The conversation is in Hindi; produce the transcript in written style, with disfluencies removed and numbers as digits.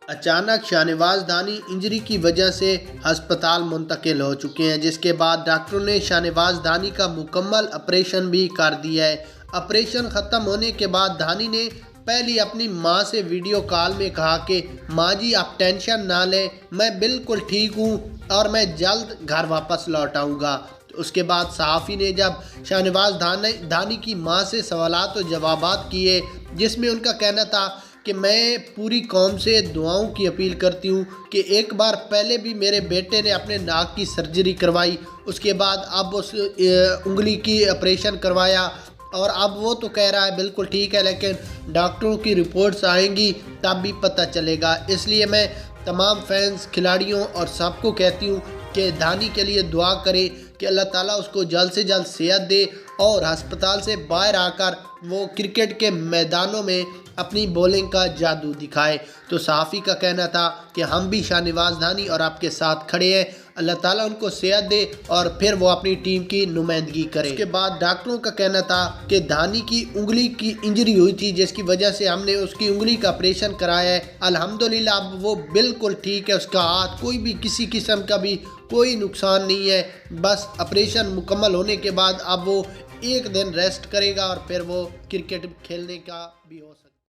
अचानक शाहनवाज धानी इंजरी की वजह से अस्पताल मुंतकिल हो चुके हैं, जिसके बाद डॉक्टरों ने शाहनवाज धानी का मुकम्मल ऑपरेशन भी कर दिया है। ऑपरेशन ख़त्म होने के बाद धानी ने पहले अपनी मां से वीडियो कॉल में कहा कि मां जी आप टेंशन ना लें, मैं बिल्कुल ठीक हूं और मैं जल्द घर वापस लौट आऊँगा। उसके बाद सहाफ़ी ने जब शाहनवाज धानी की मां से सवालात और जवाबात किए, जिसमें उनका कहना था कि मैं पूरी कौम से दुआओं की अपील करती हूँ कि एक बार पहले भी मेरे बेटे ने अपने नाक की सर्जरी करवाई, उसके बाद अब उस उंगली की ऑपरेशन करवाया और अब वो तो कह रहा है बिल्कुल ठीक है, लेकिन डॉक्टरों की रिपोर्ट्स आएंगी तब भी पता चलेगा। इसलिए मैं तमाम फैंस, खिलाड़ियों और सबको कहती हूँ कि धानी के लिए दुआ करें कि अल्लाह ताला उसको जल्द से जल्द सेहत दे और अस्पताल से बाहर आकर वो क्रिकेट के मैदानों में अपनी बॉलिंग का जादू दिखाए। तो सहाफ़ी का कहना था कि हम भी शाहनवाज धानी और आपके साथ खड़े हैं, अल्लाह ताला उनको सेहत दे और फिर वो अपनी टीम की नुमाइंदगी करे। उसके बाद डॉक्टरों का कहना था कि धानी की उंगली की इंजरी हुई थी, जिसकी वजह से हमने उसकी उंगली का ऑपरेशन कराया है। अल्हम्दुलिल्लाह अब वो बिल्कुल ठीक है, उसका हाथ कोई भी किसी किस्म का भी कोई नुकसान नहीं है। बस ऑपरेशन मुकम्मल होने के बाद अब वो एक दिन रेस्ट करेगा और फिर वो क्रिकेट खेलने का भी हो सकता है।